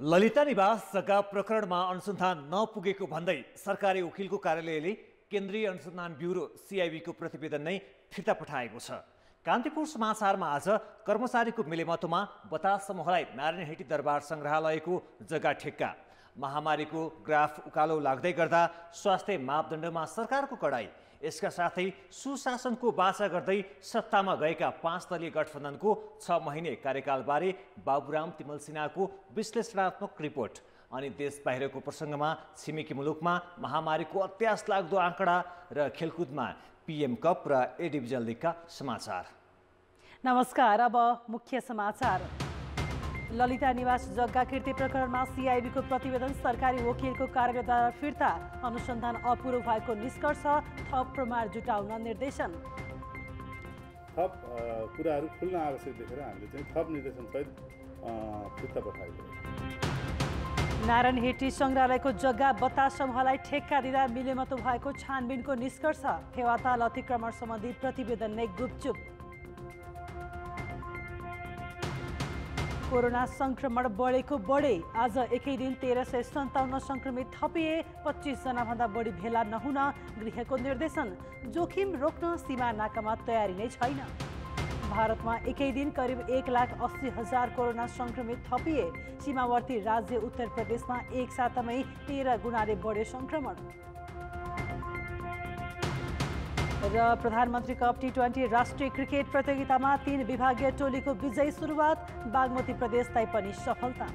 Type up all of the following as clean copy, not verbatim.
ललिता निवास जग्गा प्रकरणमा अनुसन्धान नपुगेको भन्दै सरकारी वकिलको कार्यालयले केन्द्रीय अनुसन्धान ब्युरो CIB को प्रतिवेदन नै फिर्ता पठाएको छ। कान्तिपुर समाचारमा आज कर्मचारीको मिलेमतोमा बतास समूहलाई नारायणहिटी दरबार संग्रहालयको जग्गा ठेक्का, महामारीको ग्राफ उकालो लाग्दै गर्दा स्वास्थ्य मापदण्डमा सरकारको कडाई, यसका साथै सुशासनको बाचा गर्दै सत्तामा गएका 5 दलीय गठबन्धनको 6 महिने कार्यकालबारे बाबुराम तिमल सिन्हाको विश्लेषणात्मक रिपोर्ट अनि देश बाहिरको प्रसङ्गमा छिमेकी मुलुकमा महामारीको अत्यास लाग्दो आँकडा र खेलकुदमा PM कप र A डिभिजन लिगका समाचार। नमस्कार, अब मुख्य समाचार। ललिता निवास जग्गा किर्ती प्रकरणमा CIB को प्रतिवेदन सरकारी वकिलको कार्यालयद्वारा फिर्ता, अनुसन्धान अपुरो भएको निष्कर्ष, थप प्रमाण जुटाउन निर्देशन। थप कुराहरू खुल्न आवश्यक देखेर हामीले चाहिँ थप निर्देशन सहित फिर्ता पठाएको। नारायणहिटी संग्रहालयको जग्गा बतास समूहलाई ठेक्का दिँदा मिलेमतो भएको छानबिनको निष्कर्ष, फेवाताल अतिक्रमण सम्बन्धी प्रतिवेदन नै गुपचुप। कोरोना संक्रमण बढेको बढे, आज एकै दिन 1357 संक्रमित थपिए, 25 जना भन्दा बढी भेला नहुन गृहको निर्देशन, जोखिम रोक्न सीमा नाकामा तयारी नै छैन। भारतमा एकै दिन करिब 1,80,000 कोरोना संक्रमित थपिए, सीमावर्ती राज्य उत्तर प्रदेशमा एक सातामै 13 गुणाले बढ्यो संक्रमण। र प्रधानमन्त्री कप T20 राष्ट्रिय क्रिकेट प्रतियोगितामा 3 विभागीय टोलीको विजयी सुरुवात, बागमती प्रदेशलाई पनि सफलता।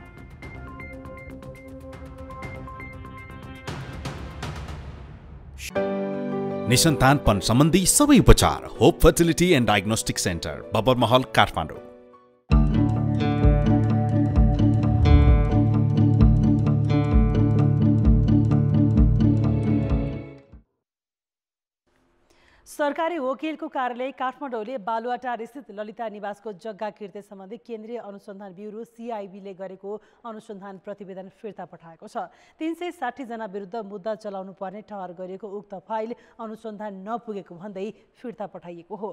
निसन्तानपन सम्बन्धी सबै उपचार hope fertility and diagnostic centre, Babarmahal, Kathmandu. सरकारी वकिलको कार्यालय काठमाडौँले बालुवाटार स्थित ललिता निवासको जग्गा किर्ती सम्बन्धी केन्द्रीय अनुसन्धान ब्युरो CIB ले गरेको अनुसन्धान प्रतिवेदन फिर्ता पठाएको छ। 360 जना विरुद्ध मुद्दा चलाउनु पर्ने ठहर गरिएको उक्त फाइल अनुसन्धान नपुगेको भन्दै फिर्ता पठाइएको हो।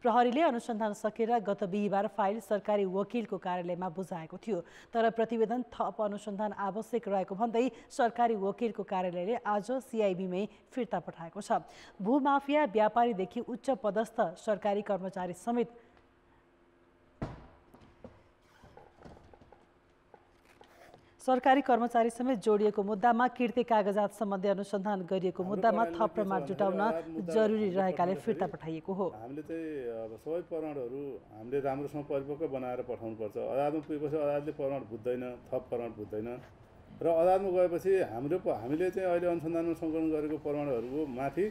प्रहरीले अनुसन्धान सकेर गत बिहीबार फाइल सरकारी वकिलको कार्यालयमा बुझाएको थियो, तर प्रतिवेदन थप अनुसन्धान आवश्यक रहेको भन्दै सरकारी वकिलको कार्यालयले आज CIB मै फिर्ता पठाएको छ। भूमाफिया व्यापारीदेखि उच्च पदस्थ सरकारी कर्मचारी समेत जोडिएको मुद्दामा किर्ती कागजात सम्बन्धी अनुसन्धान गरिएको मुद्दामा थप प्रमाण जुटाउन जरुरी रहेकाले फिर्ता पठाइएको हो। हामीले चाहिँ अब सबै प्रमाणहरू हामीले राम्रोसँग परिपक्व बनाएर पठाउनुपर्छ। अदालतमा पुगेपछि अदालतले प्रमाण बुझ्दैन, थप प्रमाण बुझ्दैन र अदालतमा गएपछि हामीले चाहिँ अहिले अनुसन्धानमा सङ्कलन गरेको प्रमाणहरूको माथि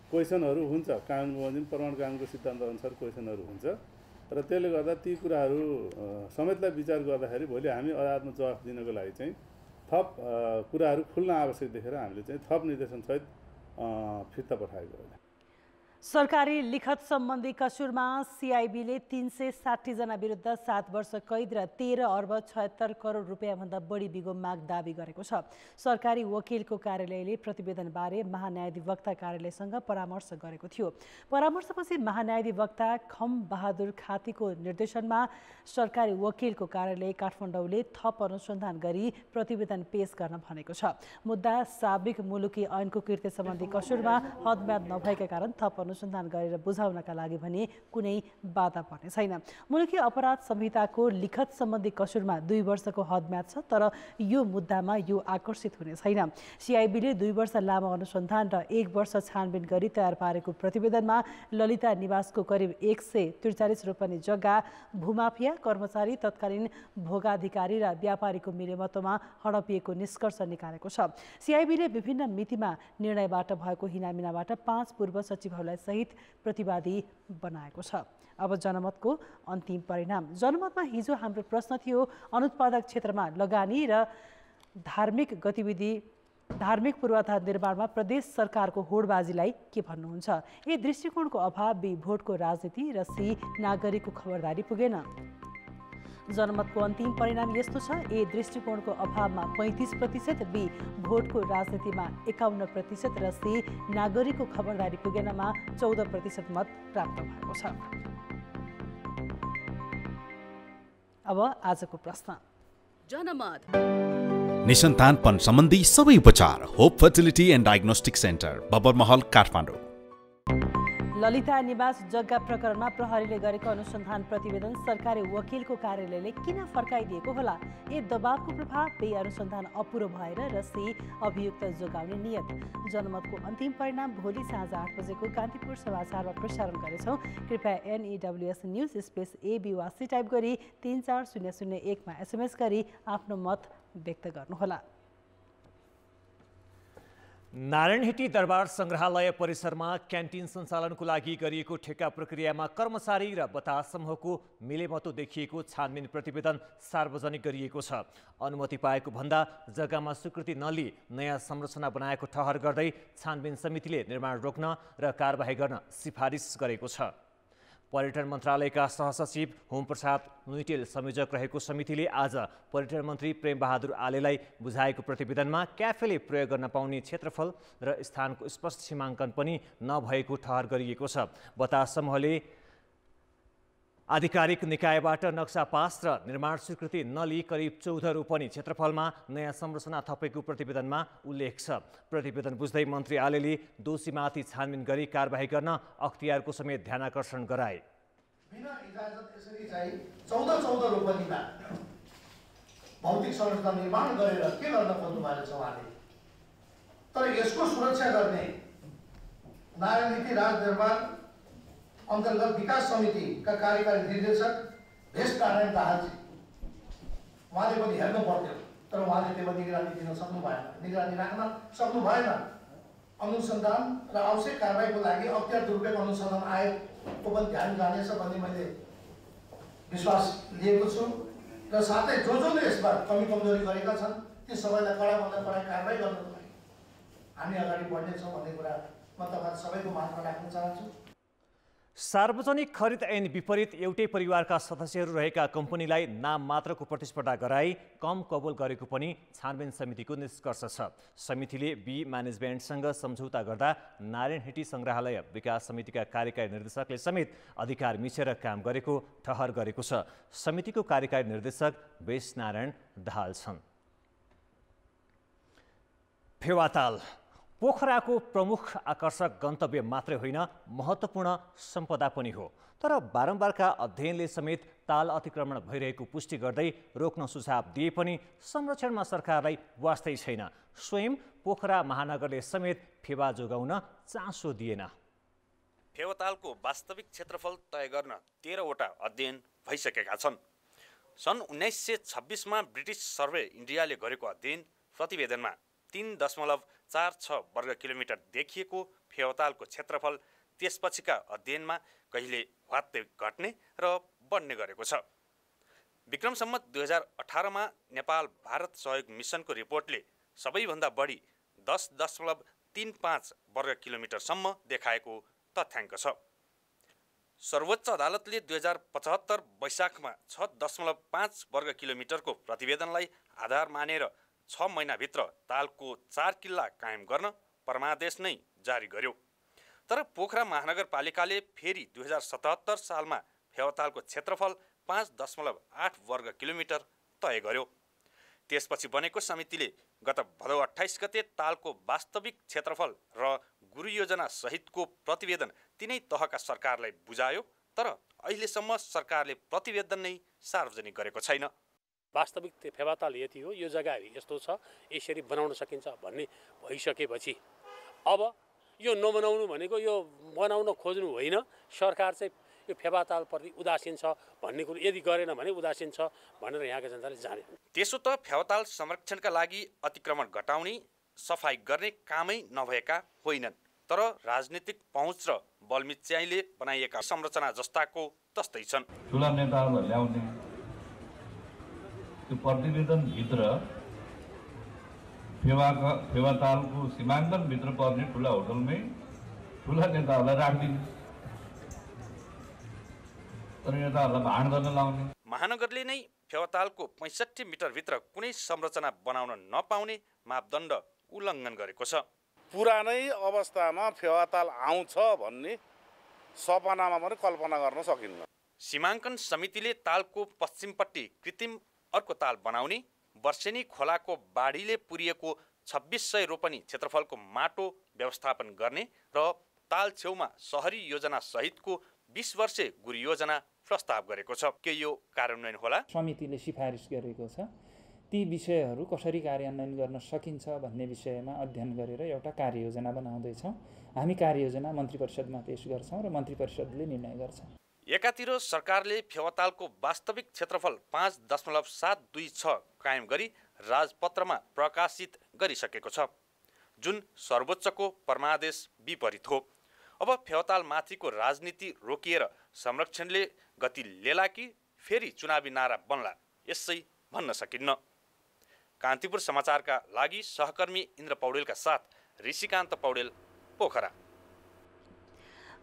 क्वेसनहरू हुन्छ, कानुन बमोजिम प्रमाण कानुनको सिद्धान्त अनुसार क्वेसनहरू हुन्छ र त्यसले गर्दा ती कुराहरू समेतलाई विचार गर्दाखेरि भोलि हामी अदालतमा जवाफ दिनको लागि चाहिँ थप कुराहरू खुल्न आवश्यक देखेर हामीले चाहिँ थप निर्देशन सहित फिर्ता पठाएको हो। सरकारी लिखत सम्बन्धी कसुरमा CIB ले 360 जना विरुद्ध 7 वर्ष कैद र 13 अर्ब 76 करोड रुपियाँ भन्दा बढी बिगो माग दाबी गरेको छ। सरकारी वकिलको कार्यालयले प्रतिवेदनबारे महान्यायाधिवक्ता कार्यालयसँग परामर्श गरेको थियो। परामर्शपछि महान्यायाधिवक्ता खम बहादुर खातीको निर्देशनमा सरकारी वकिलको कार्यालय काठमाडौँले थप अनुसन्धान गरी प्रतिवेदन पेश गर्न भनेको छ। मुद्दा साबिक मुलुकी ऐनको कृत्य सम्बन्धी कसुरमा हदम्याद नभएका कारण थप अनुसन्धान गरेर बुझाउनका लागि भने कुनै बाधा पर्ने छैन। मुलुकी अपराध संहिताको लिखत सम्बन्धी कसुरमा 2 वर्षको हदम्याद छ, तर यो मुद्दामा यो आकर्षित हुने छैन। CIB ले 2 वर्ष लामो अनुसन्धान र 1 वर्ष छानबिन गरी तयार पारेको प्रतिवेदनमा ललिता निवासको करिब 143 रोपनी जग्गा, भूमाफिया, कर्मचारी, तत्कालीन भोगाधिकारी र व्यापारीको मिलेमतोमा हडपिएको निष्कर्ष निकालेको छ। CIB ले विभिन्न मितिमा निर्णयबाट भएको हिनामिनाबाट 5 पूर्व सचिवहरूलाई सहित प्रतिवादी बनाएको छ। अब जनमतको अन्तिम परिणाम। जनमतमा हिजो हाम्रो प्रश्न थियो, अनुत्पादक क्षेत्रमा लगानी र धार्मिक गतिविधि धार्मिक पूर्वाधार निर्माणमा प्रदेश सरकारको होडबाजीलाई के भन्नुहुन्छ? ए दृष्टिकोणको अभाव, बी भोटको राजनीति र सी नागरिकको खबरदारी पुगेन। जनमतको अन्तिम परिणाम यस्तो छ: ए दृष्टिकोणको अभावमा 35%, बी भोटको राजनीतिमा 51% र सी नागरिकको खबरदारी पुगेनमा 14% मत प्राप्त भएको छ। अब आजको प्रश्न। जनमत निसन्तानपन सम्बन्धी सबै उपचार hope fertility and diagnostic centre, Babarmahal, Kathmandu. Lalita Niwas जग्गा प्रकरणमा प्रहरीले गरेको अनुसन्धान प्रतिवेदन सरकारी वकिलको कार्यालयले किन फर्काइदिएको होला? ए दबावको प्रभाव, बी अनुसन्धान अपुरो भएर र सी अभियुक्त जोगाउने नियत। जनमतको अन्तिम परिणाम भोलि साँझ 8 बजेको कान्तिपुर समाचारमा प्रसारण गर्नेछौँ। कृपया NEWS न्युज स्पेस AB वा सी टाइप गरी 34001 मा SMS गरी आफ्नो मत व्यक्त गर्नुहोला। नारायणहिटी दरबार सङ्ग्रहालय परिसरमा क्यान्टिन सञ्चालनको लागि गरिएको ठेक्का प्रक्रियामा कर्मचारी र बतास समूहको मिलेमतो देखिएको छानबिन प्रतिवेदन सार्वजनिक गरिएको छ। अनुमति पाएको भन्दा जग्गामा स्वीकृति नलिई नयाँ संरचना बनाएको ठहर गर्दै छानबिन समितिले निर्माण रोक्न र कारबाही गर्न सिफारिस गरेको छ। पर्यटन मन्त्रालयका सहसचिव होमप्रसाद नुइटेल संयोजक रहेको समितिले आज पर्यटन मन्त्री प्रेम बहादुर आलेलाई बुझाएको प्रतिवेदनमा क्याफेले प्रयोग गर्न पाउने क्षेत्रफल र स्थानको स्पष्ट सीमाङ्कन पनि नभएको ठहर गरिएको छ। बतास समूहले आधिकारिक निकायबाट नक्सा पास र निर्माण स्वीकृति नलिई करिब 14 रोपनी क्षेत्रफलमा नयाँ संरचना थपेको प्रतिवेदनमा उल्लेख छ। प्रतिवेदन बुझ्दै मन्त्री आलेले दोषीमाथि छानबिन गरी कारबाही गर्न अख्तियारको समेत ध्यानाकर्षण गराए। बिना इजाजत यसरी चाहिँ 14 रोपनीमा भौतिक संरचना निर्माण गरेर के गर्न खोज्नु भएको छ उहाँले? तर यसको सुरक्षा गर्ने नारायणहिटी राजदरबार अन्तर्गत विकास समितिका कार्यकारी निर्देशक भेषनारायण दाहालजी उहाँले पनि हेर्नु पर्थ्यो, तर उहाँले त्यो निगरानी दिन सक्नु भएन, निगरानी राख्न सक्नु भएन। अनुसन्धान र आवश्यक कारबाहीको लागि अख्तियार दुरुपयोग अनुसन्धान आयोगको पनि ध्यान जानेछ भन्ने मैले विश्वास लिएको छु र साथै जसले यसमा कमी कमजोरी गरेका छन् ती सबैलाई कडाभन्दा कडा कारबाही गर्नको लागि हामी अगाडि बढ्नेछौँ भन्ने कुरा म तपाईँ सबैको माझमा राख्न चाहन्छु। सार्वजनिक खरिद ऐन विपरीत एउटै परिवारका सदस्यहरू रहेका कम्पनीलाई नाम मात्रको प्रतिस्पर्धा गराई कम कबुल गरेको पनि छानबिन समितिको निष्कर्ष छ। समितिले बी म्यानेजमेन्टसँग सम्झौता गर्दा नारायणहिटी सङ्ग्रहालय विकास समितिका कार्यकारी निर्देशकले समेत अधिकार मिचेर काम गरेको ठहर गरेको छ। समितिको कार्यकारी निर्देशक भेषनारायण दाहाल छन्। फेवाताल पोखराको प्रमुख आकर्षक गन्तव्य मात्रै होइन, महत्त्वपूर्ण सम्पदा पनि हो। तर बारम्बारका अध्ययनले समेत ताल अतिक्रमण भइरहेको पुष्टि गर्दै रोक्न सुझाव दिए पनि संरक्षणमा सरकारलाई वास्तै छैन। स्वयं पोखरा महानगरले समेत फेवा जोगाउन चासो दिएन। फेवातालको वास्तविक क्षेत्रफल तय गर्न 13वटा अध्ययन भइसकेका छन्। सन् 1926 मा ब्रिटिस सर्वे इन्डियाले गरेको अध्ययन प्रतिवेदनमा 3.46 वर्ग किलोमिटर देखिएको फेवातालको क्षेत्रफल त्यसपछिका अध्ययनमा कहिले वात्तै घट्ने र बढ्ने गरेको छ। विक्रम सम्मत 2018 मा नेपाल भारत सहयोग मिसनको रिपोर्टले सबैभन्दा बढी 10.35 वर्ग किलोमिटरसम्म देखाएको तथ्याङ्क छ। सर्वोच्च अदालतले 2075 वैशाखमा 6.5 वर्ग किलोमिटरको प्रतिवेदनलाई आधार मानेर 6 महिनाभित्र तालको 4 किल्ला कायम गर्न परमादेश नै जारी गर्यो। तर पोखरा महानगरपालिकाले फेरि 2077 सालमा फेवातालको क्षेत्रफल 5.8 वर्ग किलोमिटर तय गर्यो। त्यसपछि बनेको समितिले गत भदौ 28 गते तालको वास्तविक क्षेत्रफल र गुरु योजना सहितको प्रतिवेदन तिनै तहका सरकारलाई बुझायो, तर अहिलेसम्म सरकारले प्रतिवेदन नै सार्वजनिक गरेको छैन। वास्तविक फेवाताल यति हो, यो जग्गा यस्तो छ, यसरी बनाउन सकिन्छ भन्ने भइसकेपछि अब यो नबनाउनु भनेको यो बनाउन खोज्नु होइन। सरकार चाहिँ यो फेवातालप्रति उदासीन छ भन्ने कुरो यदि गरेन भने उदासीन छ भनेर यहाँका जनताले जाने। त्यसो त फेवाताल संरक्षणका लागि अतिक्रमण घटाउने सफाई गर्ने कामै नभएका होइनन्, तर राजनीतिक पहुँच र बलमिच्याइले बनाइएका संरचना जस्ताको तस्तै छन्। ठुला नेताहरूलाई ल्याउने त्यो प्रतिवेदनभित्र फेवातालको सीमाङ्कनभित्र पर्ने ठुला होटलमै ठुला नेताहरूलाई राखिदिने तर नेताहरूलाई भाँड गर्न लाउने। महानगरले नै फेवातालको 65 मिटरभित्र कुनै संरचना बनाउन नपाउने मापदण्ड उल्लङ्घन गरेको छ। पुरानै अवस्थामा फेवाताल आउँछ भन्ने सपनामा पनि कल्पना गर्न सकिन्न। सीमाङ्कन समितिले तालको पश्चिमपट्टि कृत्रिम अर्को ताल बनाउने, वर्षेनी खोलाको बाढीले पुरिएको 2600 रोपनी क्षेत्रफलको माटो व्यवस्थापन गर्ने र ताल छेउमा सहरी योजना सहितको 20 वर्षे गुरी योजना प्रस्ताव गरेको छ। के यो कार्यान्वयन होला? समितिले सिफारिस गरेको छ। ती विषयहरू कसरी कार्यान्वयन गर्न सकिन्छ भन्ने विषयमा अध्ययन गरेर एउटा कार्ययोजना बनाउँदैछौँ। हामी कार्ययोजना मन्त्री परिषदमा पेश गर्छौँ र मन्त्री परिषदले निर्णय गर्छ। एकातिर सरकारले फेवातालको वास्तविक क्षेत्रफल 5.726 कायम गरी राजपत्रमा प्रकाशित गरिसकेको छ, जुन सर्वोच्चको परमादेश विपरीत हो। अब फेवाताल माथिको राजनीति रोकिएर संरक्षणले गति लेला कि फेरि चुनावी नारा बन्ला, यसै भन्न सकिन्न। कान्तिपुर समाचारका लागि सहकर्मी इन्द्र पौडेलका साथ ऋषिकान्त पौडेल, पोखरा।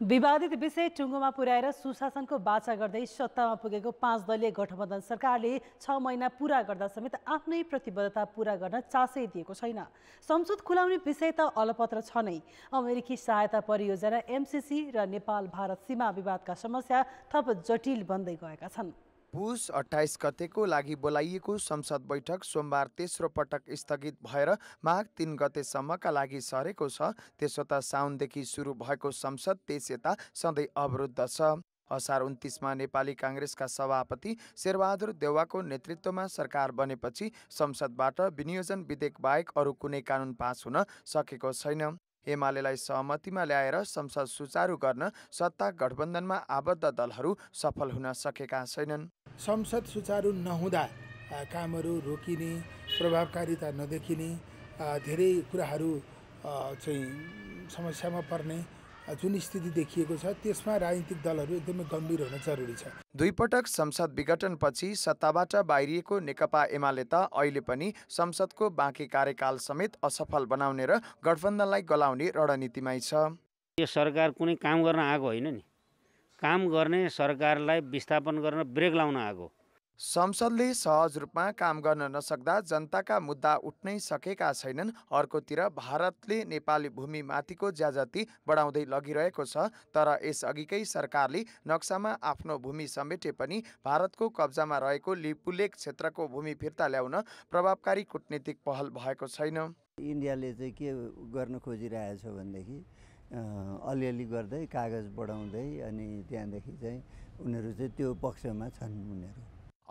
विवादित विषय टुङ्गोमा पुर्याएर सुशासनको बाचा गर्दै सत्तामा पुगेको 5 दलीय गठबन्धन सरकारले 6 महिना पूरा गर्दा समेत आफ्नै प्रतिबद्धता पूरा गर्न चासै दिएको छैन। संसद खुलाउने विषय त अलपत्र छ नै। अमेरिकी सहायता परियोजना MCC र नेपाल भारत सीमा विवादका समस्या थप जटिल बन्दै गएका छन्। पुस 28 गतेको लागि बोलाइएको संसद बैठक सोमबार तेस्रो पटक स्थगित भएर माघ 3 गतेसम्मका लागि सरेको छ। त्यसो त साउनदेखि सुरु भएको संसद त्यस यता सधैँ अवरुद्ध छ। असार 29मा नेपाली काङ्ग्रेसका सभापति शेरबहादुर देउवाको नेतृत्वमा सरकार बनेपछि संसदबाट विनियोजन विधेयक बाहेक अरू कुनै कानुन पास हुन सकेको छैन। एमालेलाई सहमतिमा ल्याएर संसद सुचारू गर्न सत्ता गठबन्धनमा आबद्ध दलहरू सफल हुन सकेका छैनन्। संसद सुचारू नहुँदा कामहरू रोकिने, प्रभावकारिता नदेखिने, धेरै कुराहरू चाहिँ समस्यामा पर्ने जुन स्थिति देखिएको छ, त्यसमा राजनीतिक दलहरू एकदमै गम्भीर हुन जरुरी छ। दुई पटक संसद विघटनपछि सत्ताबाट बाहिरिएको नेकपा एमाले त अहिले पनि संसदको बाँकी कार्यकाल समेत असफल बनाउने र गठबन्धनलाई गलाउने रणनीतिमै छ। यो सरकार कुनै काम गर्न आएको होइन नि, काम गर्ने सरकारलाई विस्थापन गर्न ब्रेक लाउन आएको। संसदले सहज रूपमा काम गर्न नसक्दा जनताका मुद्दा उठ्नै सकेका छैनन्। अर्कोतिर भारतले नेपाली भूमि माथिको ज्याजती बढाउँदै लगिरहेको छ। तर यसअघिकै सरकारले नक्सामा आफ्नो भूमि समेटे पनि भारतको कब्जामा रहेको लिपुलेक क्षेत्रको भूमि फिर्ता ल्याउन प्रभावकारी कूटनीतिक पहल भएको छैन। इन्डियाले चाहिँ के गर्न खोजिरहेछ भनेदेखि अलिअलि गर्दै कागज बढाउँदै अनि त्यहाँदेखि चाहिँ उनीहरू चाहिँ त्यो पक्षमा छन्। उनीहरू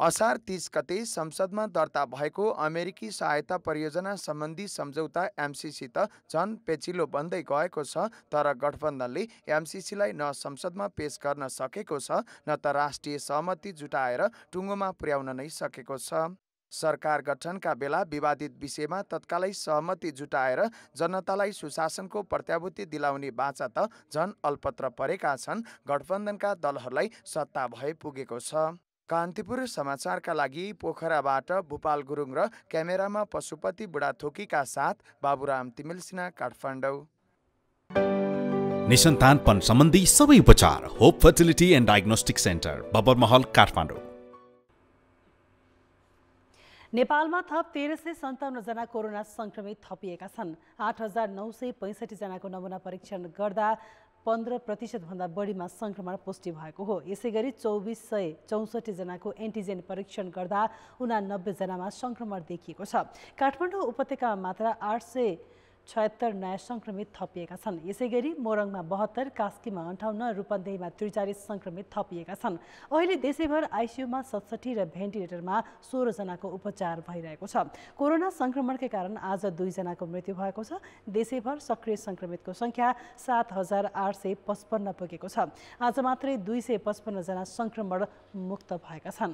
असार 30 गते संसदमा दर्ता भएको अमेरिकी सहायता परियोजना सम्बन्धी सम्झौता MCC त झन पेचिलो बन्दै गएको छ। तर गठबन्धनले MCCलाई न संसदमा पेश गर्न सकेको छ, न त राष्ट्रिय सहमति जुटाएर टुङ्गोमा पुर्याउन नै सकेको छ। सरकार गठनका बेला विवादित विषयमा तत्कालै सहमति जुटाएर जनतालाई सुशासनको प्रत्याभूति दिलाउने बाचा त झन अल्पत्र परेका छन्। गठबन्धनका दलहरूलाई सत्ता भए पुगेको छ। कान्तिपुर समाचारका लागि पोखराबाट भूपाल गुरुङ र क्यामेरामा पशुपति बुढाथोकीका साथ बाबुराम तिमिल सिन्हा, काठमाडौँ। निसन्तानपन सम्बन्धी सबै उपचार hope fertility and diagnostic centre, Babarmahal, Kathmandu. नेपालमा थप 1357 जना कोरोना संक्रमित थपिएका छन्। 8965 जनाको नमुना परीक्षण गर्दा 15% भन्दा बढीमा संक्रमण पुष्टि भएको हो। यसैगरी 2464 जनाको एन्टिजेन परीक्षण गर्दा 89 जनामा संक्रमण देखिएको छ। काठमाडौँ उपत्यकामा मात्र 876 नयाँ संक्रमित थपिएका छन्। यसैगरी मोरङमा 72, कास्कीमा 58, रूपन्देहीमा 43 संक्रमित थपिएका छन्। अहिले देशैभर आइसियुमा 67 र भेन्टिलेटरमा 16 जनाको उपचार भइरहेको छ। कोरोना संक्रमणकै कारण आज 2 जनाको मृत्यु भएको छ। देशैभर सक्रिय संक्रमितको संख्या 7855 पुगेको छ। आज मात्रै 255 जना संक्रमण मुक्त भएका छन्।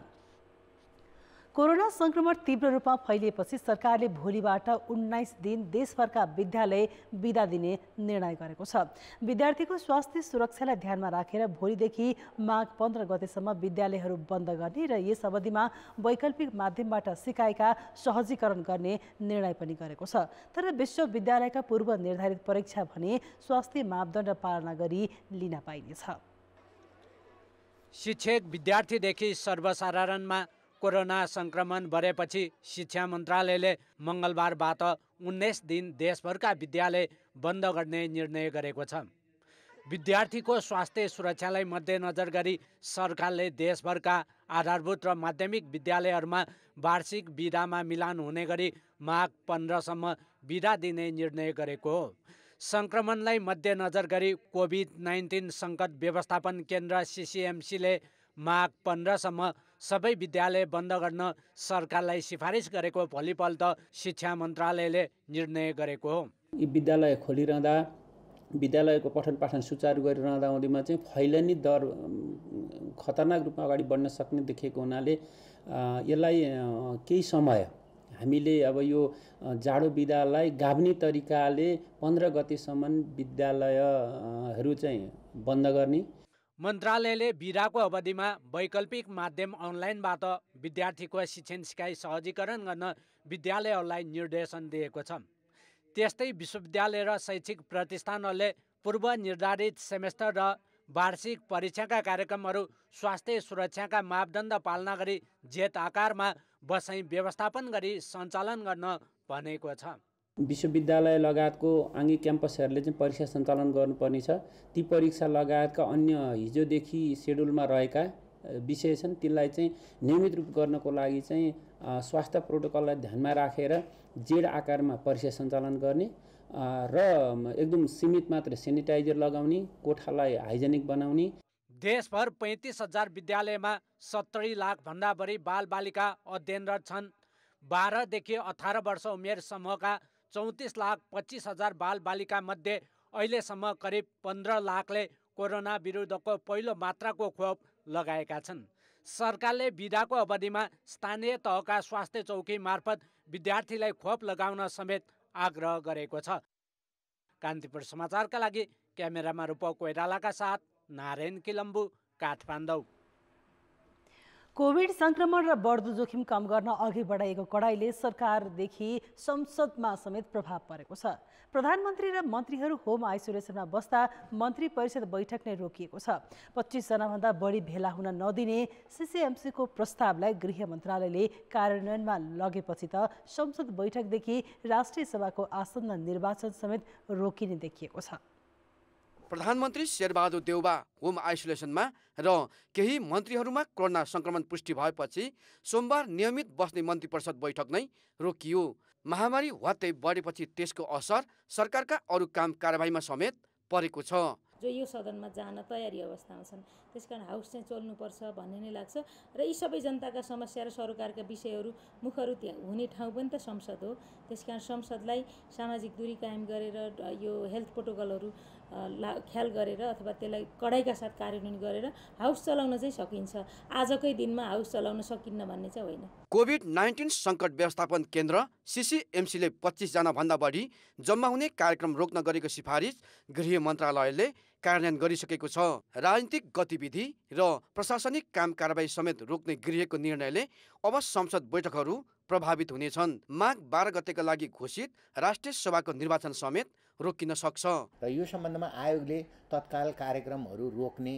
कोरोना संक्रमण तीव्र रूपमा फैलिएपछि सरकारले भोलिबाट 19 दिन देशभरका विद्यालय बिदा दिने निर्णय गरेको छ। विद्यार्थीको स्वास्थ्य सुरक्षालाई ध्यानमा राखेर भोलिदेखि माघ 15 गतेसम्म विद्यालयहरू बन्द गर्ने र यस अवधिमा वैकल्पिक माध्यमबाट सिकाइका सहजीकरण गर्ने निर्णय पनि गरेको छ। तर विश्वविद्यालयका पूर्व निर्धारित परीक्षा भने स्वास्थ्य मापदण्ड पालना गरी लिन पाइनेछ। शिक्षक विद्यार्थीदेखि सर्वसाधारणमा कोरोना संक्रमण बढेपछि शिक्षा मन्त्रालयले मङ्गलबारबाट 19 दिन देशभरका विद्यालय बन्द गर्ने निर्णय गरेको छ। विद्यार्थीको स्वास्थ्य सुरक्षालाई मध्यनजर गरी सरकारले देशभरका आधारभूत र माध्यमिक विद्यालयहरूमा वार्षिक बिदामा मिलान हुने गरी माघ 15 सम्म बिदा दिने निर्णय गरेको हो। संक्रमणलाई मध्यनजर गरी कोभिड-19 सङ्कट व्यवस्थापन केन्द्र CCMCले माघ 15 सम्म सबै विद्यालय बन्द गर्न सरकारलाई सिफारिस गरेको भोलिपल्ट शिक्षा मन्त्रालयले निर्णय गरेको हो। यी विद्यालय खोलिरहँदा विद्यालयको पठन पाठन सुचारू गरिरहँदा हुँदैमा चाहिँ फैलनी दर खतरनाक रूपमा अगाडि बढ्न सक्ने देखिएको हुनाले यसलाई केही समय हामीले अब यो जाडो बिदालाई गाभ्ने तरिकाले 15 गतेसम्म विद्यालयहरू चाहिँ बन्द गर्ने। मन्त्रालयले बिदाको अवधिमा वैकल्पिक माध्यम अनलाइनबाट विद्यार्थीको शिक्षण सिकाइ सहजीकरण गर्न विद्यालयहरूलाई निर्देशन दिएको छ। त्यस्तै विश्वविद्यालय र शैक्षिक प्रतिष्ठानहरूले पूर्व निर्धारित सेमेस्टर र वार्षिक परीक्षाका कार्यक्रमहरू स्वास्थ्य सुरक्षाका मापदण्ड पालना गरी जेट आकारमा बसाइ व्यवस्थापन गरी सञ्चालन गर्न भनेको छ। विश्वविद्यालय लगायतको आङ्गिक क्याम्पसहरूले चाहिँ परीक्षा सञ्चालन गर्नुपर्ने छ। ती परीक्षा लगायतका अन्य हिजोदेखि सेड्युलमा रहेका विषय छन् तिनलाई चाहिँ नियमित रूप गर्नको लागि चाहिँ स्वास्थ्य प्रोटोकललाई ध्यानमा राखेर जेड आकारमा परीक्षा सञ्चालन गर्ने र एकदम सीमित मात्र सेनिटाइजर लगाउने, कोठालाई हाइजेनिक बनाउने। देशभर 35,000 विद्यालयमा 70 लाख भन्दा बढी बालबालिका अध्ययनरत छन्। 12 देखि 18 वर्ष उमेर समूहका 34,25,000 बालबालिका मध्ये अहिलेसम्म करिब 15 लाखले कोरोना विरुद्धको पहिलो मात्राको खोप लगाएका छन्। सरकारले बिदाको अवधिमा स्थानीय तहका स्वास्थ्य चौकी मार्फत विद्यार्थीलाई खोप लगाउन समेत आग्रह गरेको छ। कान्तिपुर समाचारका लागि क्यामेरामा रूपक कोइरालाका साथ नारायण किलम्बु, काठमाडौँ। कोभिड संक्रमण र बढ्दो जोखिम कम गर्न अघि बढाइएको कडाइले सरकारदेखि संसदमा समेत प्रभाव परेको छ। प्रधानमन्त्री र मन्त्रीहरू होम आइसोलेसनमा बस्दा मन्त्री परिषद बैठक नै रोकिएको छ। 25 जनाभन्दा बढी भेला हुन नदिने CCMCको प्रस्तावलाई गृह मन्त्रालयले कार्यान्वयनमा लगेपछि त संसद बैठकदेखि राष्ट्रिय सभाको आसन्न निर्वाचन समेत रोकिने देखिएको छ। प्रधानमन्त्री शेरबहादुर देउबा होम आइसोलेसनमा र केही मन्त्रीहरूमा कोरोना संक्रमण पुष्टि भएपछि सोमबार नियमित बस्ने मन्त्री परिषद बैठक नै रोकियो। महामारी वात्तै बढेपछि त्यसको असर सरकारका अरू काम कारबाहीमा समेत परेको छ। जो यो सदनमा जान तयारी अवस्थामा छन् त्यसकारण हाउस चाहिँ चल्नुपर्छ भन्ने नै लाग्छ र यी सबै जनताका समस्या र सरकारका विषयहरू मुखहरू त्यहाँ हुने ठाउँ पनि त संसद हो। त्यसकारण संसदलाई सामाजिक दूरी कायम गरेर यो हेल्थ प्रोटोकलहरू ख्याल गरेर अथवा त्यसलाई कडाइका साथ कार्यान्वयन गरेर हाउस चलाउन चाहिँ सकिन्छ। आजकै दिनमा हाउस चलाउन सकिन्न भन्ने चाहिँ होइन। कोभिड-19 सङ्कट व्यवस्थापन केन्द्र CCMCले 25 जना भन्दा बढी जम्मा हुने कार्यक्रम रोक्न गरेको सिफारिस गृह मन्त्रालयले कार्यान्वयन गरिसकेको छ। राजनीतिक गतिविधि र प्रशासनिक काम कारबाही समेत रोक्ने गृहको निर्णयले अब संसद बैठकहरू प्रभावित हुनेछन्। माघ 12 गतेका लागि घोषित राष्ट्रिय सभाको निर्वाचन समेत रोकिन सक्छ। र यो सम्बन्धमा आयोगले तत्काल कार्यक्रमहरू रोक्ने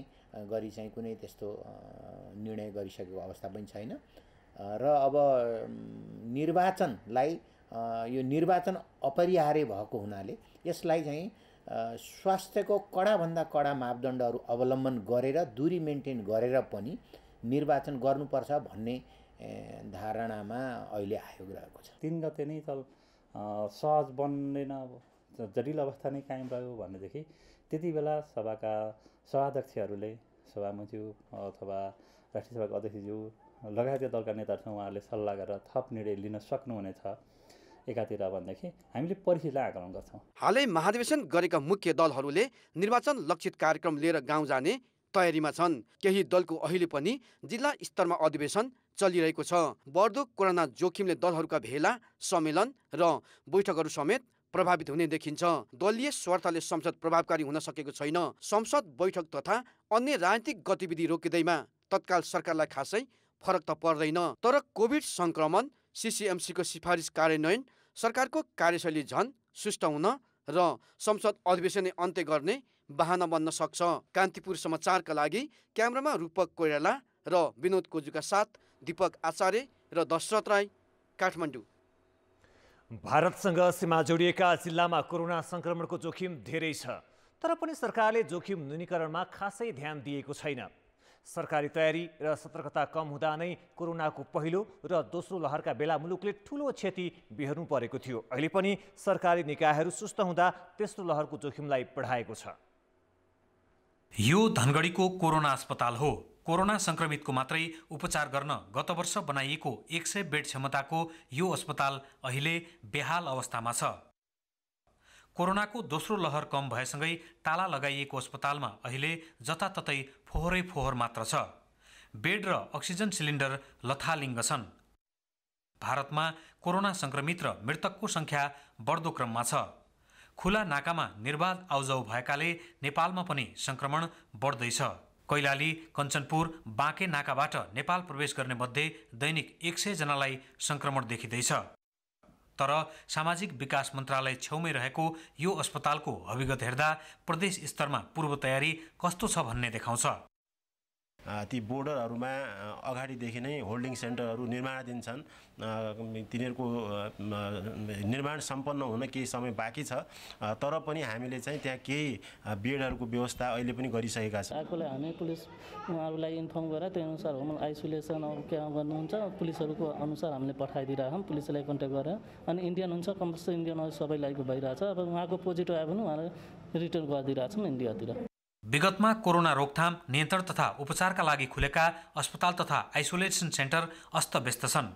गरी चाहिँ कुनै त्यस्तो निर्णय गरिसकेको अवस्था पनि छैन र अब निर्वाचनलाई यो निर्वाचन अपरिहार्य भएको हुनाले यसलाई चाहिँ स्वास्थ्यको कडाभन्दा कडा मापदण्डहरू अवलम्बन गरेर दूरी मेन्टेन गरेर पनि निर्वाचन गर्नुपर्छ भन्ने धारणामा अहिले आयोग रहेको छ। 3 गते नै चल सहज बन्दैन, जटिल अवस्था नै कायम रह्यो भनेदेखि त्यति बेला सभाका सभाध्यक्षहरूले सभामुज्यू अथवा राष्ट्रिय सभाको अध्यक्षज्यू लगायतका दलका नेताहरूसँग उहाँहरूले सल्लाह गरेर थप निर्णय लिन सक्नुहुनेछ। एकातिर भनेदेखि हामीले परिस्थितिलाई आकलन गर्छौँ। हालै महाधिवेशन गरेका मुख्य दलहरूले निर्वाचन लक्षित कार्यक्रम लिएर गाउँ जाने तयारीमा छन्। केही दलको अहिले पनि जिल्ला स्तरमा अधिवेशन चलिरहेको छ। बढ्दो कोरोना जोखिमले दलहरूका भेला, सम्मेलन र बैठकहरू समेत प्रभावित हुने देखिन्छ। दलीय स्वार्थले संसद प्रभावकारी हुन सकेको छैन। संसद बैठक तथा अन्य राजनीतिक गतिविधि रोकिँदैमा तत्काल सरकारलाई खासै फरक त पर्दैन। तर कोभिड संक्रमण, सीसीएमसीको सिफारिस कार्यान्वयन, सरकारको कार्यशैली झन सुस्त हुन र संसद अधिवेशन अन्त्य गर्ने बहाना बन्न सक्छ। कान्तिपुर समाचारका लागि क्यामेरामा रूपक कोइराला र विनोद कोजुका साथ दीपक आचार्य र दशरथ राई, काठमाडौँ। भारतसँग सीमा जोडिएका जिल्लामा कोरोना संक्रमणको जोखिम धेरै छ, तर पनि सरकारले जोखिम न्यूनीकरणमा खासै ध्यान दिएको छैन। सरकारी तयारी र सतर्कता कम हुँदा नै कोरोनाको पहिलो र दोस्रो लहरका बेला मुलुकले ठूलो क्षति बिहोर्नु परेको थियो। अहिले पनि सरकारी निकायहरू सुस्त हुँदा तेस्रो लहरको जोखिमलाई बढाएको छ। यो धनगढीको कोरोना अस्पताल हो। कोरोना संक्रमितको मात्रै उपचार गर्न गत वर्ष बनाइएको 100 बेड क्षमताको यो अस्पताल अहिले बेहाल अवस्थामा छ। कोरोनाको दोस्रो लहर कम भएसँगै ताला लगाइएको अस्पतालमा अहिले जताततै फोहोरै फोहोर मात्र छ। बेड र अक्सिजन सिलिन्डर लथालिङ्ग छन्। भारतमा कोरोना संक्रमित र मृतकको संख्या बढ्दो क्रममा छ। खुला नाकामा निर्बाध आउजाउ भएकाले नेपालमा पनि संक्रमण बढ्दैछ। कैलाली, कञ्चनपुर, बाँके नाकाबाट नेपाल प्रवेश गर्ने मध्ये दैनिक 100 जनालाई संक्रमण देखिँदैछ। तर सामाजिक विकास मन्त्रालय छेउमै रहेको यो अस्पतालको अभिगत हेर्दा प्रदेश स्तरमा पूर्व तयारी कस्तो छ भन्ने देखाउँछ। ती बोर्डरहरूमा अगाडिदेखि नै होल्डिङ सेन्टरहरू निर्माणाधीन छन्। तिनीहरूको निर्माण सम्पन्न हुन केही समय बाँकी छ, तर पनि हामीले चाहिँ त्यहाँ केही बेडहरूको व्यवस्था अहिले पनि गरिसकेका छौँ। आएकोले हामी पुलिस उहाँहरूलाई इन्फर्म गरेर त्यो अनुसार होम आइसोलेसन के गर्नुहुन्छ पुलिसहरूको अनुसार हामीले पठाइदिरहेको छौँ। पुलिसलाई कन्ट्याक्ट गरेर अनि इन्डियन हुन्छ कम्पलसरी इन्डियन सबैलाई भइरहेछ। अब उहाँको पोजिटिभ आयो भने उहाँलाई रिटर्न गरिदिरहेको छौँ इन्डियातिर। विगतमा कोरोना रोकथाम, नियन्त्रण तथा उपचारका लागि खुलेका अस्पताल तथा आइसोलेसन सेन्टर अस्तव्यस्त छन्।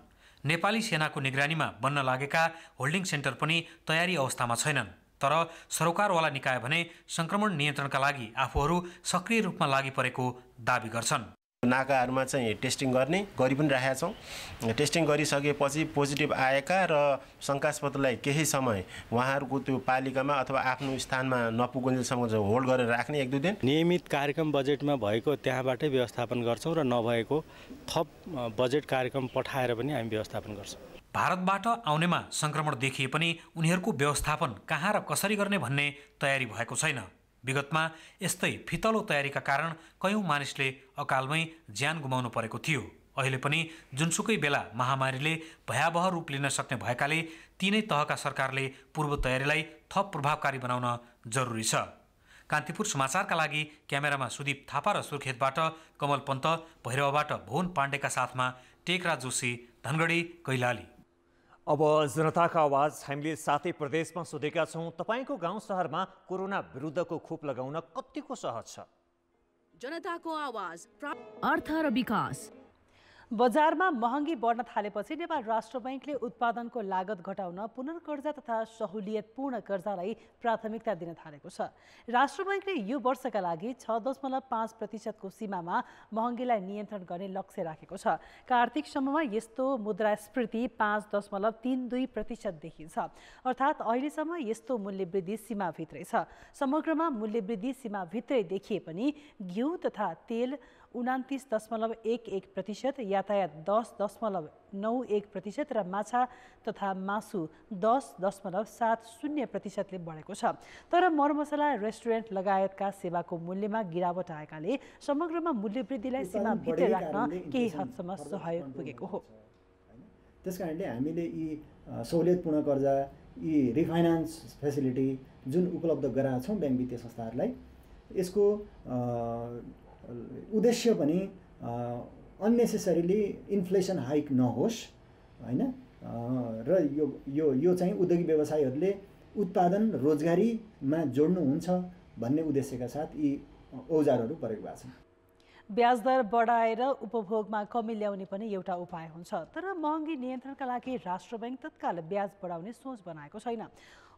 नेपाली सेनाको निगरानीमा बन्न लागेका होल्डिङ सेन्टर पनि तयारी अवस्थामा छैनन्। तर सरोकारवाला निकाय भने संक्रमण नियन्त्रणका लागि आफूहरू सक्रिय रूपमा लागि परेको दाबी गर्छन्। नाकाहरूमा चाहिँ टेस्टिङ गरि पनि राखेका छौँ। टेस्टिङ गरिसकेपछि पोजिटिभ आएका र शङ्कास्पदलाई केही समय उहाँहरूको त्यो पालिकामा अथवा आफ्नो स्थानमा नपुगुन्जेलसम्म होल्ड गरेर राख्ने 1-2 दिन। नियमित कार्यक्रम बजेटमा भएको त्यहाँबाटै व्यवस्थापन गर्छौँ र नभएको थप बजेट कार्यक्रम पठाएर पनि हामी व्यवस्थापन गर्छौँ। भारतबाट आउनेमा संक्रमण देखिए पनि उनीहरूको व्यवस्थापन कहाँ र कसरी गर्ने भन्ने तयारी भएको छैन। विगतमा यस्तै फितलो तयारीका कारण कयौं मानिसले अकालमै ज्यान गुमाउनु परेको थियो। अहिले पनि जुनसुकै बेला महामारीले भयावह रूप लिन सक्ने भएकाले तीनै तहका सरकारले पूर्व तयारीलाई थप प्रभावकारी बनाउन जरुरी छ। कान्तिपुर समाचारका लागि क्यामेरामा सुदीप थापा र सुर्खेतबाट कमल पन्त, भैरवबाट भुवन पाण्डेका साथमा टेकराज जोशी, धनगढी, कैलाली। अब जनताका आवाज हामीले 7 प्रदेशमा सोधेका छौँ, तपाईको गाउँ शहरमा कोरोना विरुद्धको खोप लगाउन कतिको सहज छ? जनताको आवाज, अर्थ र विकास। बजारमा महँगी बढ्न थालेपछि नेपाल राष्ट्र बैंकले उत्पादनको लागत घटाउन पुनर्कर्जा तथा सहुलियतपूर्ण कर्जालाई प्राथमिकता दिन थालेको छ। राष्ट्र बैंकले यो वर्षका लागि 6.5% को सीमामा महँगीलाई नियन्त्रण गर्ने लक्ष्य राखेको छ। कार्तिकसम्ममा यस्तो मुद्रास्फीति 5.32% देखिन्छ। अर्थात् अहिलेसम्म यस्तो मूल्यवृद्धि सीमाभित्रै छ। समग्रमा मूल्यवृद्धि सीमाभित्रै देखिए पनि घिउ तथा तेल 29.11%, यातायात 10.91% र माछा तथा मासु 10.70% बढेको छ। तर मरमसला, रेस्टुरेन्ट लगायतका सेवाको मूल्यमा गिरावट आएकाले समग्रमा मूल्यवृद्धिलाई सीमाभित्र राख्न केही हदसम्म सहयोग पुगेको हो। त्यसकारणले हामीले यी सहुलियतपूर्ण कर्जा, यी रिफाइनान्स फेसिलिटी जुन उपलब्ध गराएका छौँ ब्याङ्क वित्तीय संस्थाहरूलाई, यसको उद्देश्य पनि अननेसेसरीली इन्फ्लेसन हाइक नहोस् हैन, र यो चाहिँ उद्योगी व्यवसायीहरूले उत्पादन रोजगारीमा जोड्नुहुन्छ भन्ने उद्देश्यका साथ यी औजारहरू प्रयोग भएको छ। ब्याज दर बढाएर उपभोगमा कमी ल्याउने पनि एउटा उपाय हुन्छ, तर महँगी नियन्त्रणका लागि राष्ट्र बैंक तत्काल ब्याज बढाउने सोच बनाएको छैन।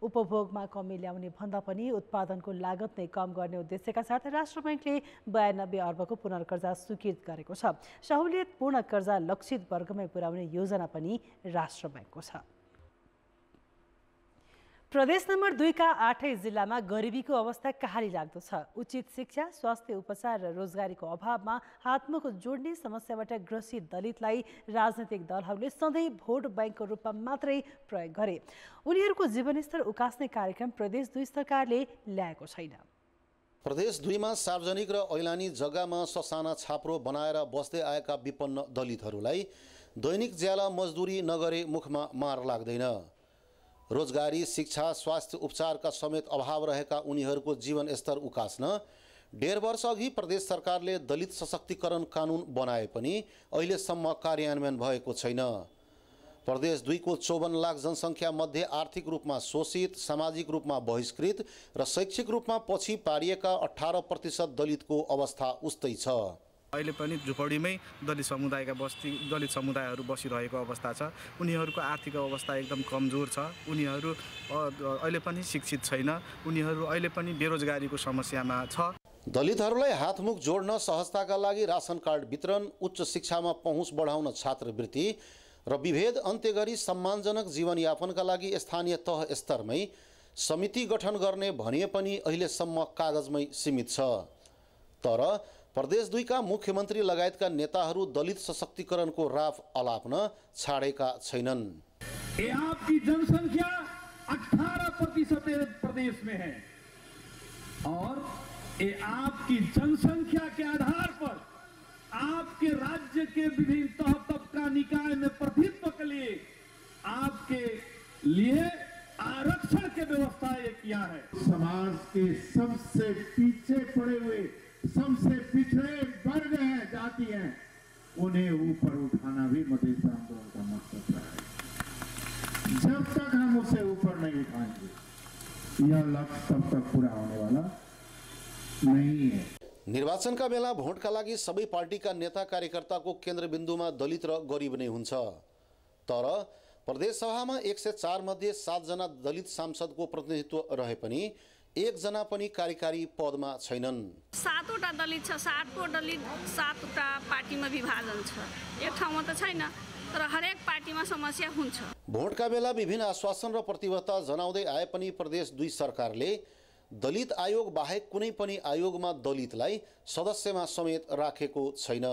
उपभोगमा कमी ल्याउने भन्दा पनि उत्पादनको लागत नै कम गर्ने उद्देश्यका साथ राष्ट्र बैंकले 92 अर्बको पुनर्कर्जा स्वीकृत गरेको छ। सहुलियतपूर्ण कर्जा लक्षित वर्गमै पुर्याउने योजना पनि राष्ट्र बैंकको छ। प्रदेश नम्बर 2 का 8 जिल्लामा गरिबीको अवस्था कहाली लाग्दो छ। उचित शिक्षा, स्वास्थ्य उपचार र रोजगारीको अभावमा हातमुख जोड्ने समस्याबाट ग्रसित दलितलाई राजनैतिक दलहरूले सधैँ भोट बैंकको रूपमा मात्रै प्रयोग गरे। उनीहरूको जीवनस्तर उकास्ने कार्यक्रम प्रदेश 2 सरकारले ल्याएको छैन। प्रदेश 2 मा सार्वजनिक र ऐलानी जग्गामा ससाना छाप्रो बनाएर बस्दै आएका विपन्न दलितहरूलाई दैनिक ज्याला मजदुरी नगरे मुखमा मार लाग्दैन। रोजगारी, शिक्षा, स्वास्थ्य उपचारका समेत अभाव रहेका उनीहरूको जीवनस्तर उकास्न 1.5 वर्ष अघि प्रदेश सरकारले दलित सशक्तिकरण कानुन बनाए पनि अहिलेसम्म कार्यान्वयन भएको छैन। प्रदेश 2 को 54 लाख जनसङ्ख्या मध्ये आर्थिक रूपमा शोषित, सामाजिक रूपमा बहिष्कृत र शैक्षिक रूपमा पछि पारिएका 18% दलितको अवस्था उस्तै छ। अहिले पनि झुपडीमै दलित समुदायहरू बसिरहेको अवस्था छ। उनीहरूको आर्थिक अवस्था एकदम कमजोर छ। उनीहरू अहिले पनि शिक्षित छैन। उनीहरू अहिले पनि बेरोजगारीको समस्यामा छ। दलितहरूलाई हातमुख जोड्न सहजताका लागि रासन कार्ड वितरण, उच्च शिक्षामा पहुँच बढाउन छात्रवृत्ति र विभेद अन्त्य गरी सम्मानजनक जीवनयापनका लागि स्थानीय तह स्तरमै समिति गठन गर्ने भनिए पनि अहिलेसम्म कागजमै सीमित छ। तर प्रदेश 2 का मुख्यमन्त्री लगायतका नेताहरू दलित सशक्तिकरणको राफ अलाप्न छाडेका छैनन्। ये आपकी जनसंख्या 18% प्रदेश में है और ये आपकी जनसंख्या के आधार पर आपके राज्य के विभिन्न तह तबका निकाय में प्रतिनिधित्व के लिए आपके लिए आरक्षण के व्यवस्था ये किया है। समाज के सबसे पीछे पड़े हुए, सबसे पिछड़े वर्ग हैं, जाति हैं, उन्हें ऊपर उठाना भी मधेश आंदोलन का मकसद रहा है। जब तक हम उसे ऊपर नहीं उठाएंगे यह लक्ष्य तब तक पूरा होने वाला नहीं है। निर्वाचनका बेला भोटका लागि सबै पार्टीका नेता कार्यकर्ताको केन्द्रबिन्दुमा दलित र गरिब नै हुन्छ। तर प्रदेश सभामा 104 मध्ये 7 जना दलित सांसदको प्रतिनिधित्व रहे पनि 1 जना पनि कार्यकारी पदमा छैनन्। 7वटा दलित छ, 7को दलित 7वटा पार्टीमा विभाजन छ। एक ठाउँमा त छैन, तर हरेक पार्टीमा समस्या हुन्छ। भोटका बेला विभिन्न आश्वासन र प्रतिबद्धता जनाउँदै आए पनि प्रदेश 2 सरकारले दलित आयोग बाहेक कुनै पनि आयोगमा दलितलाई सदस्यमा समेत राखेको छैन।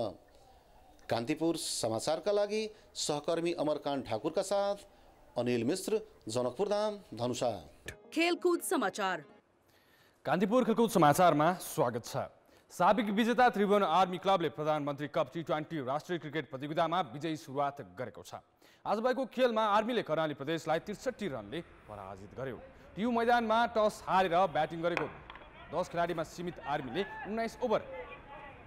कान्तिपुर समाचारका लागि सहकर्मी अमरकान्त ठाकुरका साथ अनिल मिश्र, जनकपुरधाम, धनुषा। खेलकुद समाचार। कान्तिपुर खेलकुद समाचारमा स्वागत छ। साबिक विजेता त्रिभुवन आर्मी क्लबले प्रधानमन्त्री कप T20 राष्ट्रिय क्रिकेट प्रतियोगितामा विजयी सुरुवात गरेको छ। आज भएको खेलमा आर्मीले कर्णाली प्रदेशलाई 63 रनले पराजित गर्यो। टियु मैदानमा टस हारेर ब्याटिङ गरेको 10 खेलाडीमा सीमित आर्मीले 19 ओभर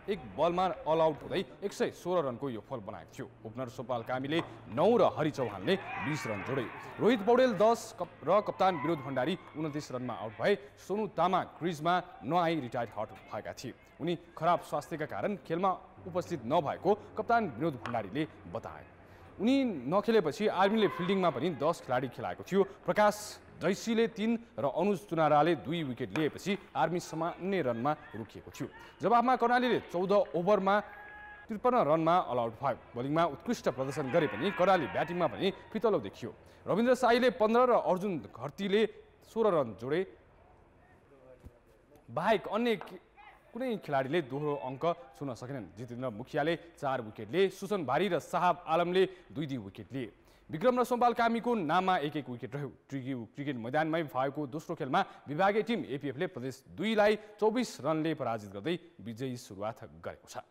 1 बलमा अल आउट हुँदै 116 रनको यो फल बनाएको थियो। ओपनर सोपाल कामीले 9 र हरि चौहानले 20 रन जोडे। रोहित पौडेल 10 र कप्तान विनोद भण्डारी 29 रनमा आउट भए। सोनु तामा क्रिजमा नआई रिटायर्ड हट भएका थिए। उनी खराब स्वास्थ्यका कारण खेलमा उपस्थित नभएको कप्तान विनोद भण्डारीले बताए। उनी नखेलेपछि आर्मीले फिल्डिङमा पनि 10 खेलाडी खेलाएको थियो। प्रकाश जैसीले 3 र अनुज तुनाराले 2 विकेट लिएपछि आर्मी सामान्य रनमा रोकिएको थियो। जवाफमा कर्णालीले 14 ओभरमा 53 रनमा अल आउट भयो। बोलिङमा उत्कृष्ट प्रदर्शन गरे पनि कर्णाली ब्याटिङमा पनि फितलो देखियो। रविन्द्र साईले 15 र अर्जुन घरतीले 16 रन जोडे। बाहेक अन्य कुनै खेलाडीले दोहोरो अङ्क छुन सकेनन्। जितेन्द्र मुखियाले 4 विकेट लिए। सुसन भारी र साहब आलमले 2 विकेट लिए। विक्रम र सोमपाल कामीको नाममा 1 विकेट रह्यो। क्रिकेट मैदानमै भएको दोस्रो खेलमा विभागीय टिम एपीएफले प्रदेश 2 लाई 24 रनले पराजित गर्दै विजयी सुरुवात गरेको छ।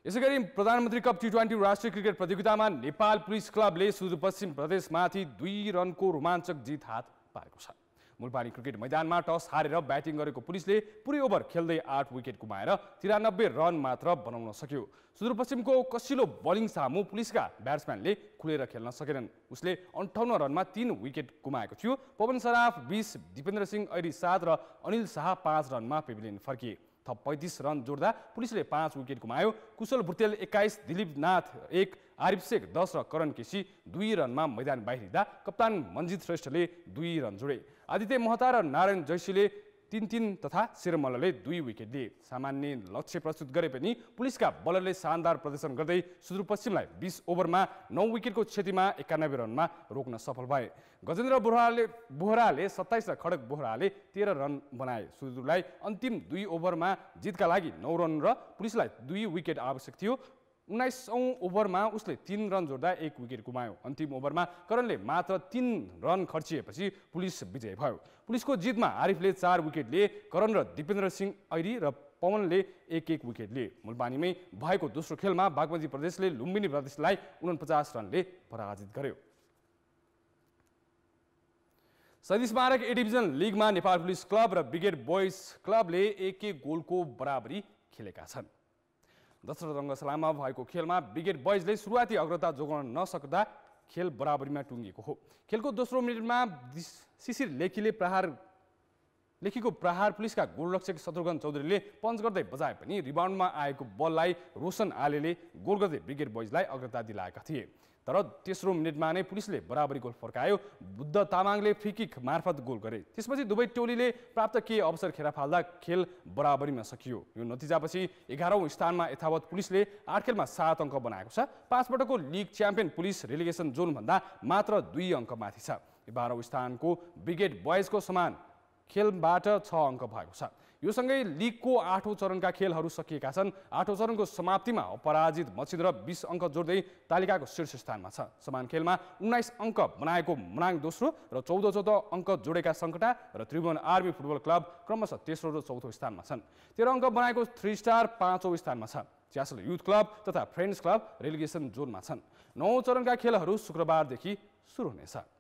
यसैगरी प्रधानमन्त्री कप T20 राष्ट्रिय क्रिकेट प्रतियोगितामा नेपाल पुलिस क्लबले सुदूरपश्चिम प्रदेशमाथि 2 रनको रोमाञ्चक जित हात पारेको छ। मुलपानी क्रिकेट मैदानमा टस हारेर ब्याटिङ गरेको पुलिसले पुरै ओभर खेल्दै 8 विकेट गुमाएर 93 रन मात्र बनाउन सक्यो। सुदूरपश्चिमको कसिलो बलिङ सामु पुलिसका ब्याट्सम्यानले खुलेर खेल्न सकेनन्। उसले 58 रनमा 3 विकेट गुमाएको थियो। पवन सराफ 20, दिपेन्द्र सिंह ऐरी 7 र अनिल शाह 5 रनमा पेभिलियन फर्किए। थप 35 रन जोड्दा पुलिसले 5 विकेट गुमायो। कुशल भुर्तेल 21, दिलीप नाथ 1, आरिफ शेख 10 र करण केसी 2 रनमा मैदान बाहिरिँदा कप्तान मन्जित श्रेष्ठले 2 रन जोडे। आदित्य महता र नारायण जैसीले 3-3 तथा शेरमल्लले 2 विकेट लिए। सामान्य लक्ष्य प्रस्तुत गरे पनि पुलिसका बलरले शानदार प्रदर्शन गर्दै सुदूरपश्चिमलाई 20 ओभरमा 9 विकेटको क्षतिमा 91 रनमा रोक्न सफल भए। गजेन्द्र बोहराले 27 र खडक बोहराले 13 रन बनाए। सुदूरलाई अन्तिम 2 ओभरमा जितका लागि 9 रन र पुलिसलाई 2 विकेट आवश्यक थियो। 19औं ओभरमा उसले 3 रन जोड्दा 1 विकेट गुमायो। अन्तिम ओभरमा करणले मात्र 3 रन खर्चिएपछि पुलिस विजय भयो। पुलिसको जितमा आरिफले 4 विकेट लिए। करण र दिपेन्द्र सिंह ऐरी र पवनले 1-1 विकेट लिए। मुलबानीमै भएको दोस्रो खेलमा बागमती प्रदेशले लुम्बिनी प्रदेशलाई 49 रनले पराजित गर्यो। शहीद स्मारक ए डिभिजन लिगमा नेपाल पुलिस क्लब र ब्रिगेड बोइज क्लबले 1-1 गोलको बराबरी खेलेका छन्। दशरथ रङ्गशालामा भएको खेलमा ब्रिगेड बोइजले सुरुवाती अग्रता जोगाउन नसक्दा खेल बराबरीमा टुङ्गिएको हो। खेलको दोस्रो मिनेटमा शिशिर लेखीको प्रहार पुलिसका गोलरक्षक शत्रुघ्न चौधरीले पञ्च गर्दै बजाए पनि रिबाउन्डमा आएको बललाई रोशन आलेले गोल गर्दै ब्रिगेड बोइजलाई अग्रता दिलाएका थिए। तर तेस्रो मिनेटमा नै पुलिसले बराबरी गोल फर्कायो। बुद्ध तामाङले फ्री किक मार्फत गोल गरे। त्यसपछि दुवै टोलीले प्राप्त केही अवसर खेर फाल्दा खेल बराबरीमा सकियो। यो नतिजापछि 11औं स्थानमा यथावत पुलिसले 8 खेलमा 7 अङ्क बनाएको छ। 5 पटकको लिग च्याम्पियन पुलिस रेलिगेसन जोनभन्दा मात्र 2 अङ्क माथि छ। 12औं स्थानको ब्रिगेड बोइजको समान खेलबाट 6 अङ्क भएको छ। यो सँगै लिगको 8औं चरणका खेलहरू सकिएका छन्। 8औं चरणको समाप्तिमा अपराजित मछिन्द्र 20 अङ्क जोड्दै तालिकाको शीर्ष स्थानमा छ। समान खेलमा 19 अङ्क बनाएको मनाङ दोस्रो र 14 अङ्क जोडेका सङ्कटा र त्रिभुवन आर्मी फुटबल क्लब क्रमशः तेस्रो र चौथो स्थानमा छन्। 13 अङ्क बनाएको 3 स्टार 5औं स्थानमा छ। च्यासल युथ क्लब तथा फ्रेन्ड्स क्लब रेलिगेसन जोनमा छन्। 9औं चरणका खेलहरू शुक्रबारदेखि सुरु हुनेछ।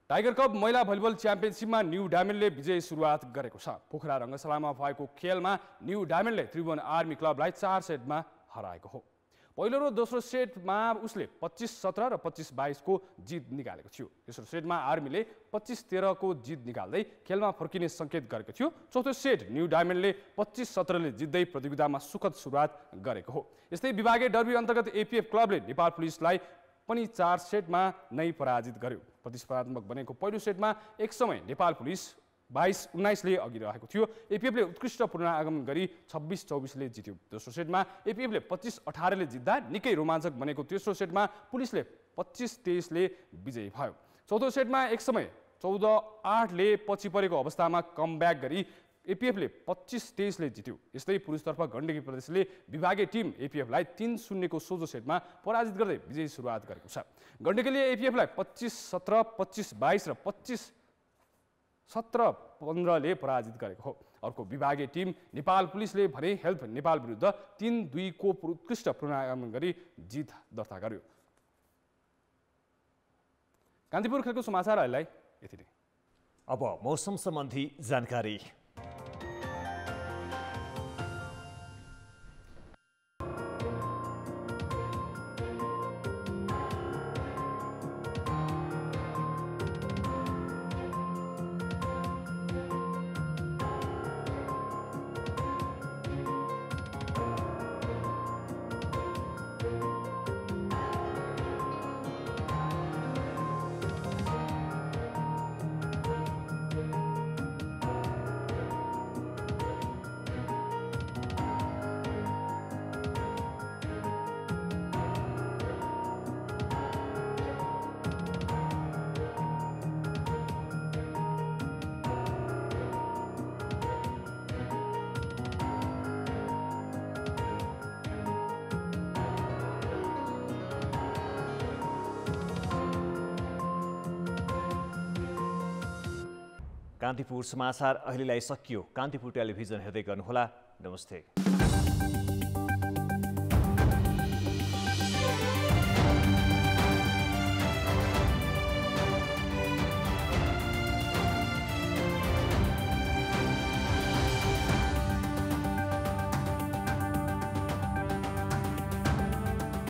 टाइगर कप महिला भलिबल च्याम्पियनसिपमा न्यू डायमन्डले विजयी सुरुवात गरेको छ। पोखरा रङ्गशालामा भएको खेलमा न्यू डायमन्डले त्रिभुवन आर्मी क्लबलाई 4 सेटमा हराएको हो। पहिलो र दोस्रो सेटमा उसले 25-17 र 25-22 को जित निकालेको थियो। तेस्रो सेटमा आर्मीले 25-13 को जित निकाल्दै खेलमा फर्किने सङ्केत गरेको थियो। चौथो सेट न्यू डायमन्डले 25-17 ले जित्दै प्रतियोगितामा सुखद सुरुवात गरेको हो। यस्तै विभागीय डर्बी अन्तर्गत एपीएफ क्लबले नेपाल पुलिसलाई पनि 4 सेटमा नै पराजित गर्यो। प्रतिस्पर्धात्मक बनेको पहिलो सेटमा एक समय नेपाल पुलिस 22-19 ले अघि रहेको थियो। एपीएफले उत्कृष्ट पुनरागमन गरी 26-24 ले जित्यो। दोस्रो सेटमा एपीएफले 25-18 ले जित्दा निकै रोमाञ्चक बनेको तेस्रो सेटमा पुलिसले 25-23 ले विजयी भयो। चौथो सेटमा एक समय 14-8 ले पछि परेको अवस्थामा कमब्याक गरी एपीएफले 25-23 ले जित्यो। यस्तै पुरुषतर्फ गण्डकी प्रदेशले विभागीय टिम एपीएफलाई 3-0 को सोझो सेटमा पराजित गर्दै विजयी सुरुवात गरेको छ। गण्डकीले एपीएफलाई 25-17, 25-22 र 25-17-15 ले पराजित गरेको हो। अर्को विभागीय टिम नेपाल पुलिसले भने हेल्प नेपाल विरुद्ध 3-2 को उत्कृष्ट पुनरागमन गरी जित दर्ता गर्यो। कान्तिपुर खेलको समाचार अहिले यति नै। अब मौसम सम्बन्धी जानकारी। कान्तिपुर समाचार अहिलेलाई सकियो। कान्तिपुर टेलिभिजन हेर्दै गर्नुहोला। नमस्ते।